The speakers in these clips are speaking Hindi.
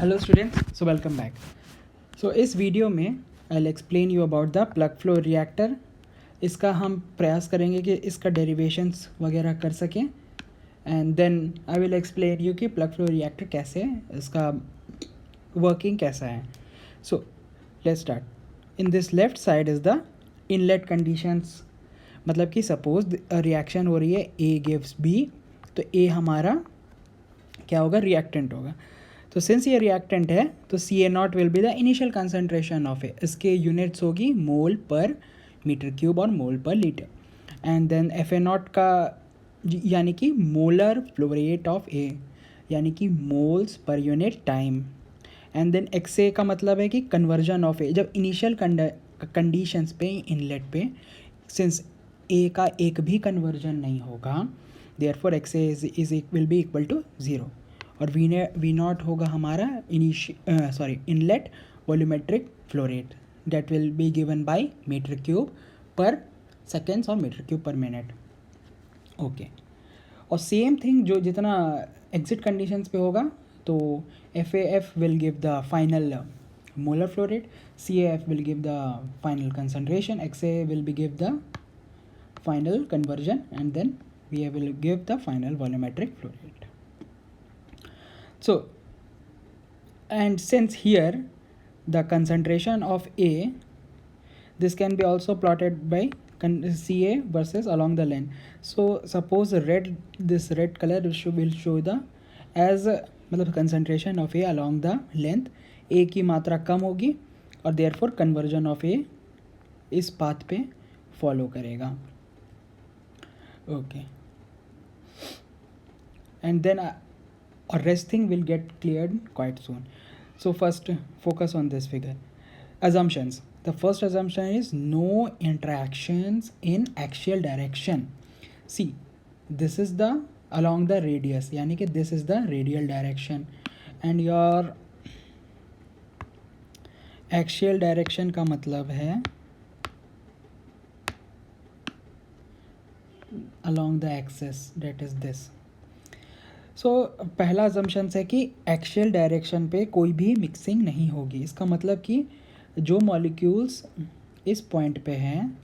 Hello students, so welcome back. So इस वीडियो में I will explain you about the plug flow reactor. इसका हम प्रयास करेंगे कि इसका डेरिवेशंस वगैरह कर सकें and then I will explain you कि प्लग फ्लो रिएक्टर कैसे है, इसका वर्किंग कैसा है। So let's start. In this left side is the inlet conditions, मतलब कि सपोज रिएक्शन हो रही है ए गिव्स बी, तो ए हमारा क्या होगा, रिएक्टेंट होगा। तो सिंस ये रिएक्टेंट है तो CA0 will be the initial concentration of A, इसके यूनिट्स होगी मोल पर मीटर क्यूब और मोल पर लीटर। एंड देन FA0 का यानी कि molar flow rate of A, यानी कि moles per unit time. And then XA का मतलब है कि कन्वर्जन ऑफ ए, जब इनिशियल कंडीशंस पे इनलेट पे सिंस ए का एक भी कन्वर्जन नहीं होगा, therefore XA is will be equal to 0 और V0 होगा हमारा inlet volumetric flow rate, that will be given by metre cube per seconds और metre cube per minute. Okay, और सेम थिंग जो जितना एग्जिट कंडीशंस पे होगा, तो FAF will give the final molar flow rate, CAF will give the final concentration, XA will be give the final conversion and then VA will give the final volumetric flow rate. So, and since here the concentration of A, this can be also plotted by CA versus along the length. So suppose this red color will show the as मतलब concentration of A along the length, A की मात्रा कम होगी और therefore conversion of A इस पाथ पे फॉलो करेगा। Okay. And then rest thing will get cleared quite soon. So first focus on this figure. Assumptions. The first assumption is no interactions in axial direction. See, this is the along the radius, यानी कि this is the radial direction and your axial direction का मतलब है along the axis, that is this. सो पहला अजम्पशन है कि एक्शियल डायरेक्शन पे कोई भी मिक्सिंग नहीं होगी। इसका मतलब कि जो मॉलिक्यूल्स इस पॉइंट पे हैं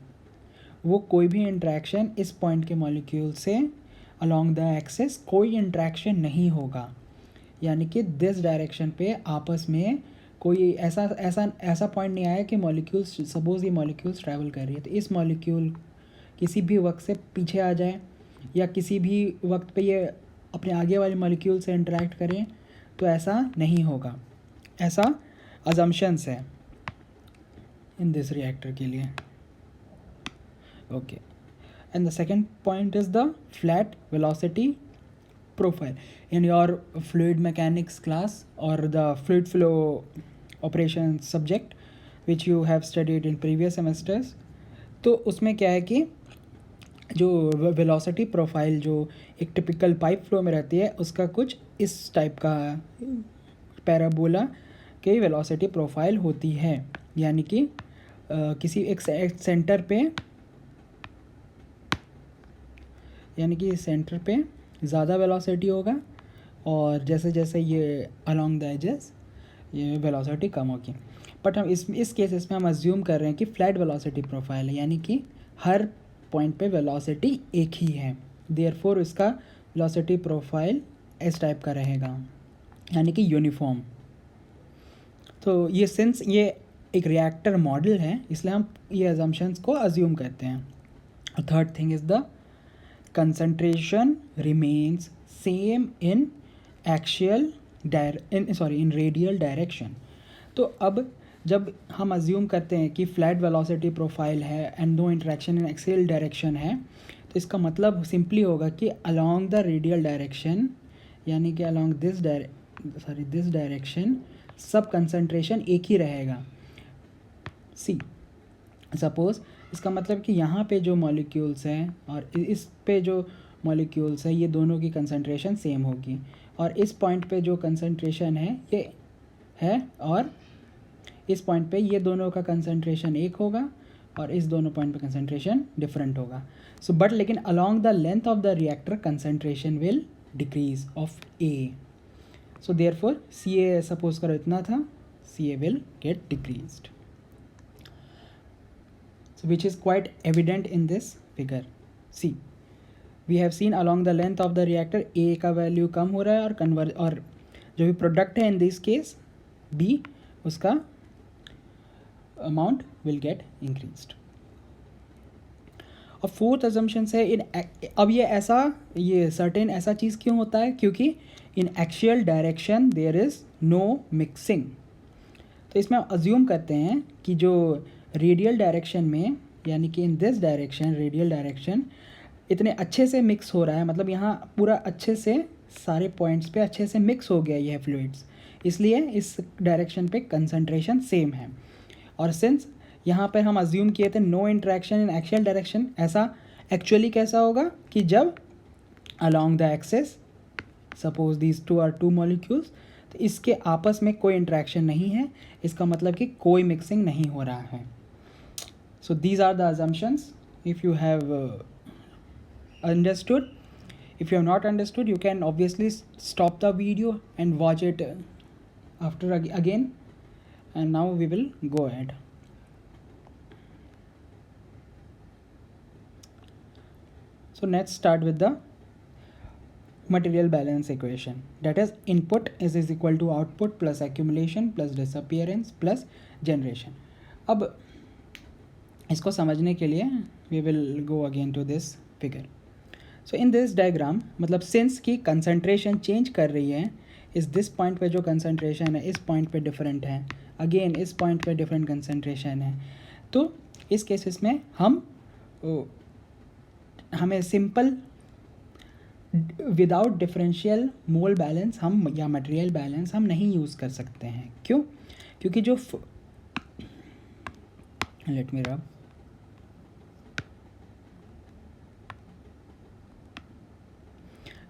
वो कोई भी इंट्रैक्शन इस पॉइंट के मॉलिक्यूल से अलोंग द एक्सिस कोई इंट्रैक्शन नहीं होगा, यानी कि दिस डायरेक्शन पे आपस में कोई ऐसा पॉइंट नहीं आया कि मॉलिक्यूल्स, सपोज ये मॉलिक्यूल्स ट्रैवल कर रही है तो इस मॉलिक्यूल किसी भी वक्त से पीछे आ जाए या किसी भी वक्त पे ये अपने आगे वाले मॉलिक्यूल से इंटरेक्ट करें, तो ऐसा नहीं होगा। ऐसा अजम्पशंस है इन दिस रिएक्टर के लिए। Okay, and the second point is the flat velocity profile in your fluid mechanics class और the fluid flow operation subject which you have studied in previous semesters. तो उसमें क्या है कि जो वेलोसिटी प्रोफाइल जो एक टिपिकल पाइप फ्लो में रहती है उसका कुछ इस टाइप का पैराबोला की वेलोसिटी प्रोफाइल होती है, यानी कि किसी एक सेंटर पे, यानी कि सेंटर पे ज़्यादा वेलोसिटी होगा और जैसे जैसे ये अलोंग द एजेस ये वेलोसिटी कम होगी। बट हम इस केसेस में हम अज्यूम कर रहे हैं कि फ्लैट वेलोसिटी प्रोफाइल है, यानी कि हर पॉइंट पे वेलोसिटी एक ही है, देयरफॉर इसका वेलोसिटी प्रोफाइल इस टाइप का रहेगा, यानी कि यूनिफॉर्म। तो ये सिंस ये एक रिएक्टर मॉडल है इसलिए हम ये अजम्पशंस को अज्यूम करते हैं। Third thing is the concentration remains same in in radial direction. तो अब जब हम अज्यूम करते हैं कि फ्लैट वेलोसिटी प्रोफाइल है and no interaction in axial direction है, तो इसका मतलब सिंपली होगा कि अलोंग द रेडियल डायरेक्शन, यानी कि अलोंग दिस डायरेक्शन सब कंसंट्रेशन एक ही रहेगा। सी सपोज इसका मतलब कि यहाँ पे जो मॉलिक्यूल्स हैं और इस पे जो मॉलिक्यूल्स हैं ये दोनों की कंसंट्रेशन सेम होगी और इस पॉइंट पे जो कंसंट्रेशन है ये है और इस पॉइंट पे ये दोनों का कंसंट्रेशन एक होगा और इस दोनों पॉइंट पे कंसंट्रेशन डिफरेंट होगा। सो बट लेकिन along the length of the reactor concentration will decrease of A. So therefore C A suppose करो इतना था, C A will get decreased, so which is quite evident in this figure. See, we have seen along the length of the reactor A का वैल्यू कम हो रहा है और जो भी प्रोडक्ट है इन दिस केस B, उसका अमाउंट विल गेट इंक्रीज्ड. और फोर्थ अजम्पशन है अब ये सर्टेन ऐसा चीज़ क्यों होता है, क्योंकि in axial direction there is no mixing. तो इसमें अज्यूम करते हैं कि जो रेडियल डायरेक्शन में, यानी कि in this direction radial direction इतने अच्छे से मिक्स हो रहा है, मतलब यहाँ पूरा अच्छे से सारे पॉइंट्स पे अच्छे से मिक्स हो गया ये फ्लूइड्स, इसलिए इस डायरेक्शन पे कंसंट्रेशन सेम है. और सिंस यहाँ पर हम अज्यूम किए थे no interaction in axial direction, ऐसा एक्चुअली कैसा होगा कि जब along the axis suppose these two are two molecules, तो इसके आपस में कोई इंटरेक्शन नहीं है, इसका मतलब कि कोई मिक्सिंग नहीं हो रहा है. So these are the assumptions. If you have understood, if you have not understood, you can obviously stop the video and watch it after again. And now we will go ahead. So let's start with the material balance equation, that is input is equal to output plus accumulation plus disappearance plus generation. अब इसको समझने के लिए we will go again to this figure. So in this diagram, मतलब since की concentration change कर रही है, इस this point पे जो concentration है इस point पे different है, again इस point पे different concentration है, तो इस केसेस में हमें सिंपल विदाउट डिफरेंशियल मोल बैलेंस हम या मटेरियल बैलेंस हम नहीं यूज़ कर सकते हैं. क्यों? क्योंकि जो लेट मी रब,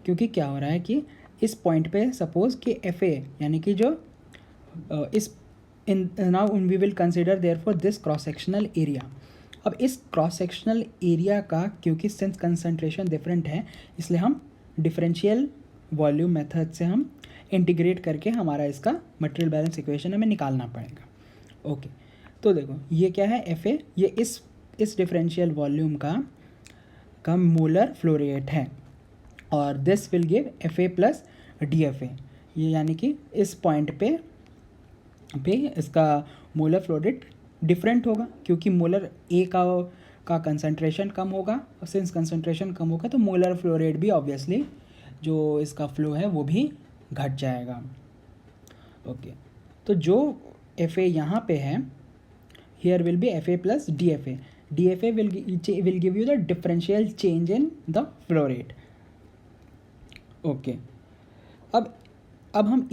क्योंकि क्या हो रहा है कि इस पॉइंट पे सपोज कि एफ ए, यानी कि जो इस in now we will consider therefore this cross sectional area. अब इस क्रॉस सेक्शनल एरिया का क्योंकि सेंस कंसंट्रेशन डिफरेंट है, इसलिए हम डिफरेंशियल वॉल्यूम मेथड से हम इंटीग्रेट करके हमारा इसका मटेरियल बैलेंस इक्वेशन हमें निकालना पड़ेगा. ओके, तो देखो ये क्या है, एफ ए, ये इस डिफरेंशियल वॉल्यूम का मोलर फ्लो रेट है, और this will give F A plus D F ए. ये यानी कि इस पॉइंट पे इसका मोलर फ्लो रेट डिफरेंट होगा, क्योंकि मोलर ए का कंसंट्रेशन कम होगा, और सिंस कंसंट्रेशन कम होगा तो मोलर फ्लो रेट भी ऑब्वियसली जो इसका फ्लो है वो भी घट जाएगा. ओके, तो जो एफ ए यहाँ पे है, here will be F A plus D F A. D F A will give you the differential change in the flow rate. Okay, अब हम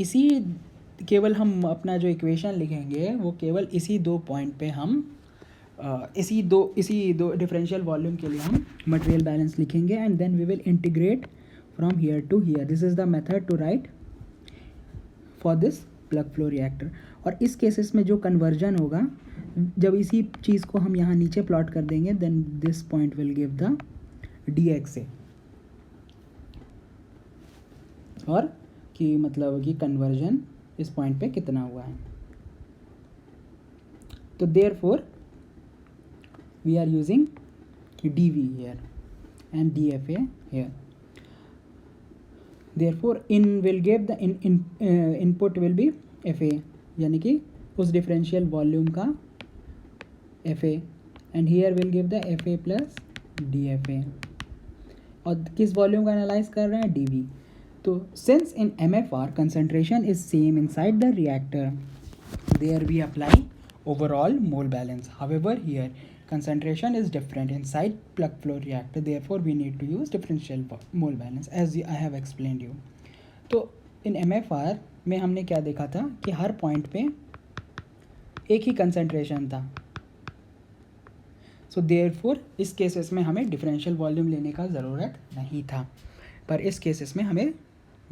केवल हम अपना जो इक्वेशन लिखेंगे वो केवल इसी दो पॉइंट पे हम इसी दो डिफरेंशियल वॉल्यूम के लिए हम मटेरियल बैलेंस लिखेंगे, and then we will integrate from here to here. This is the method to write for this plug flow reactor. और इस केसेस में जो कन्वर्जन होगा, जब इसी चीज़ को हम यहाँ नीचे प्लॉट कर देंगे, then this point will give the D X A, और कि मतलब कि कन्वर्जन इस पॉइंट पे कितना हुआ है. तो therefore we are using D V here and D F A here. Therefore in will give the input will be F A, यानी कि उस डिफरेंशियल वॉल्यूम का F A, and here will give the F A plus D F A. और किस वॉल्यूम का एनालाइज कर रहे हैं, D V. So since in MFR concentration is same inside the reactor, there we apply overall mole balance. However, here concentration is different inside plug flow reactor, therefore we need to use differential mole balance as I have explained you. तो in MFR में हमने क्या देखा था कि हर पॉइंट पे एक ही कंसंट्रेशन था. So therefore इस केसेस में हमें डिफरेंशियल वॉल्यूम लेने का ज़रूरत नहीं था, पर इस केसेस में हमें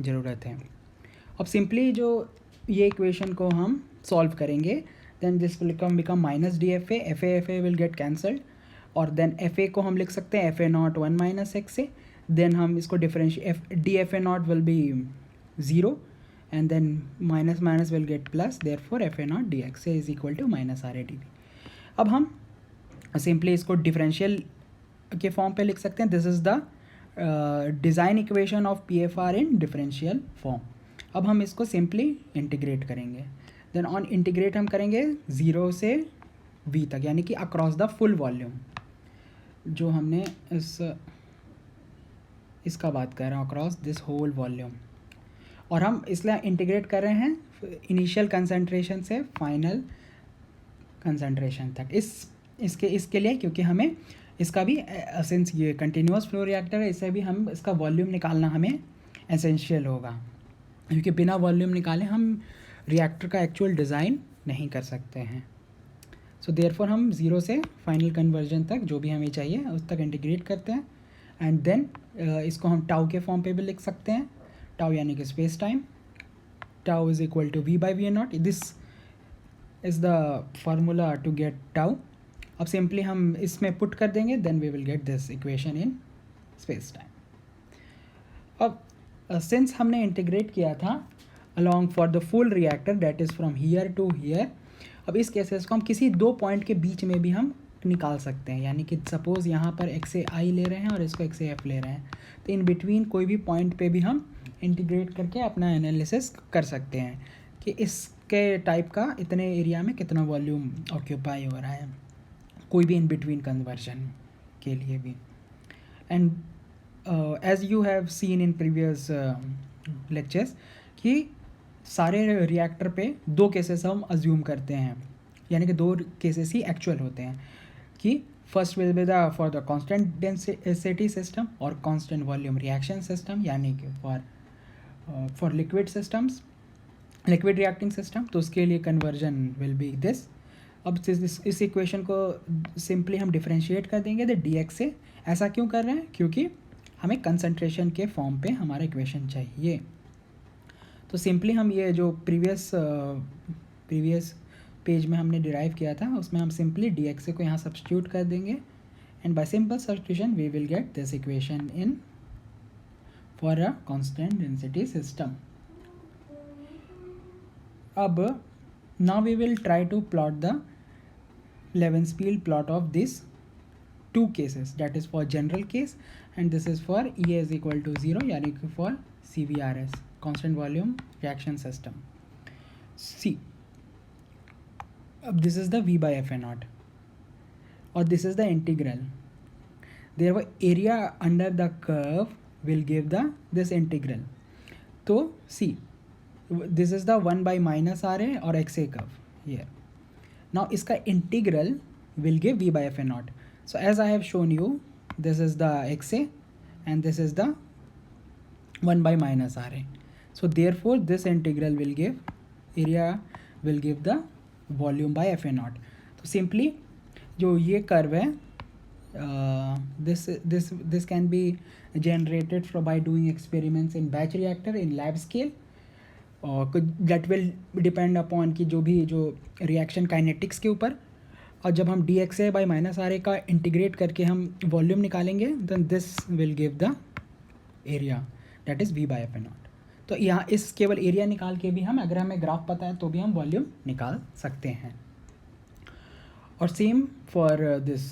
ज़रूरत है. अब सिंपली जो ये इक्वेशन को हम सॉल्व करेंगे, then this will become minus D F A will get cancelled, और देन एफ ए को हम लिख सकते हैं F A naught 1 minus X A. Then हम इसको D F A naught will be 0, and then minus minus will get plus, therefore FA naught dx is equal to minus RA dV. अब हम सिंपली इसको डिफरेंशियल के फॉर्म पे लिख सकते हैं. This is the design equation of PFR in differential form. अब हम इसको सिंपली इंटीग्रेट करेंगे. देन ऑन इंटीग्रेट हम करेंगे 0 से V तक, यानी कि अक्रॉस द फुल वॉल्यूम. जो हमने इसका बात कर रहे हैं, अक्रॉस दिस होल वॉल्यूम. और हम इसलिए इंटीग्रेट कर रहे हैं इनिशियल कंसंट्रेशन से फाइनल कंसंट्रेशन तक. इसके लिए क्योंकि हमें इसका भी सिंस ये कंटिन्यूअस फ्लो रिएक्टर है, इससे भी हम इसका वॉल्यूम निकालना हमें एसेंशियल होगा, क्योंकि बिना वॉल्यूम निकाले हम रिएक्टर का एक्चुअल डिज़ाइन नहीं कर सकते हैं. सो देयरफॉर हम 0 से फाइनल कन्वर्जन तक जो भी हमें चाहिए उस तक इंटीग्रेट करते हैं. एंड देन इसको हम टाउ के फॉर्म पे भी लिख सकते हैं. टाउ यानी कि space time. Tau is equal to V/V0. This is the formula to get tau. अब सिंपली हम इसमें पुट कर देंगे, then we will get this equation in space time. अब सिंस हमने इंटीग्रेट किया था along for the full reactor that is from here to here, अब इस केसेस को हम किसी दो पॉइंट के बीच में भी हम निकाल सकते हैं. यानी कि सपोज़ यहाँ पर XA ले रहे हैं और इसको XAF ले रहे हैं, तो इन बिटवीन कोई भी पॉइंट पे भी हम इंटीग्रेट करके अपना एनालिसिस कर सकते हैं कि इसके टाइप का इतने एरिया में कितना वॉल्यूम ऑक्यूपाई हो रहा है, कोई भी इन बिटवीन कन्वर्जन के लिए भी. And as you have seen in previous lectures कि सारे रिएक्टर पे दो केसेस हम अज्यूम करते हैं, यानी कि दो केसेस ही एक्चुअल होते हैं कि first will be the for the constant density system और कांस्टेंट वॉल्यूम रिएक्शन सिस्टम, यानी कि for liquid systems, liquid reacting system. तो उसके लिए कन्वर्जन विल बी दिस. अब इस इक्वेशन को सिंपली हम डिफरेंशिएट कर देंगे द dx से. ऐसा क्यों कर रहे हैं? क्योंकि हमें कंसंट्रेशन के फॉर्म पे हमारा इक्वेशन चाहिए. तो सिंपली हम ये जो प्रीवियस पेज में हमने डिराइव किया था उसमें हम सिंपली dx को यहाँ सब्स्टिट्यूट कर देंगे. And by simple substitution we will get this equation in for a constant density system. अब now we will try to plot the Levenspiel plot of these two cases, that is for general case and this is for EA is equal to 0, यानी कि for CVRS, constant volume reaction system. See, अब this is the V/FA naught और this is the integral. Therefore area under the curve will give the this integral. तो see, this is the 1 by minus RA or XA curve here. Now इसका integral will give V/FA naught. So as I have shown you, this is the XA and this is the 1 by minus RA. So therefore this integral will give area will give the volume by FA naught. तो simply जो ये curve है this can be generated by doing experiments in batch reactor in lab scale. That will depend upon कि जो रिएक्शन काइनेटिक्स के ऊपर. और जब हम dxa by minus RA का इंटीग्रेट करके हम वॉल्यूम निकालेंगे then this will give the area that is V/FA naught. तो यहाँ इस केवल एरिया निकाल के भी हम, अगर हमें ग्राफ पता है तो भी हम वॉल्यूम निकाल सकते हैं. और same for this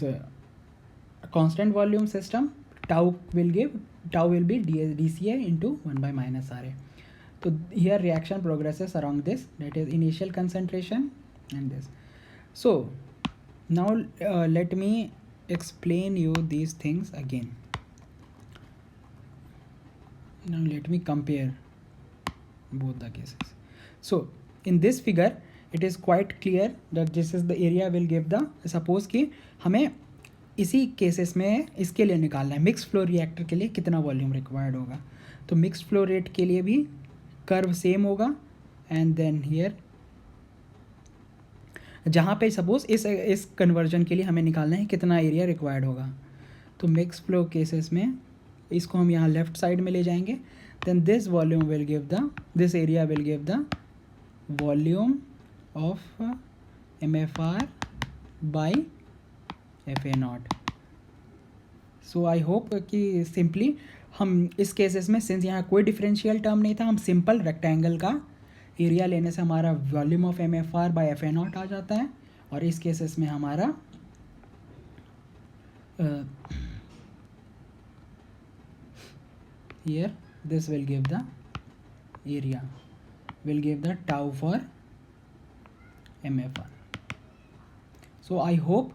constant volume system, tau will be dCA into 1 by minus RA. So here reaction progresses around this, that is initial concentration and this. So now let me explain you these things again. Now let me compare both the cases. So in this figure it is quite clear that this is the area will give the, suppose कि हमें इसी केसेस में इसके लिए निकालना है मिक्स फ्लो रिएक्टर के लिए कितना वॉल्यूम रिक्वायर्ड होगा. तो मिक्स फ्लो रेट के लिए भी कर्व सेम होगा. एंड देन हियर जहाँ पे सपोज इस कन्वर्जन के लिए हमें निकालना है कितना एरिया रिक्वायर्ड होगा. तो मिक्स फ्लो केसेस में इसको हम यहाँ लेफ्ट साइड में ले जाएंगे. Then this volume will give the, this area will give the volume of MFR by FA naught. So I hope कि सिंपली हम इस केसेस में सिंस यहाँ कोई डिफरेंशियल टर्म नहीं था, हम सिंपल रेक्टेंगल का एरिया लेने से हमारा volume of M F R by F A naught आ जाता है, और इस केसेस में हमारा here this will give the area, will give the tau for MFR. So I hope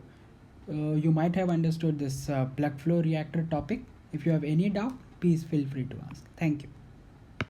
you might have understood this plug flow reactor topic. If you have any doubt, please feel free to ask. Thank you.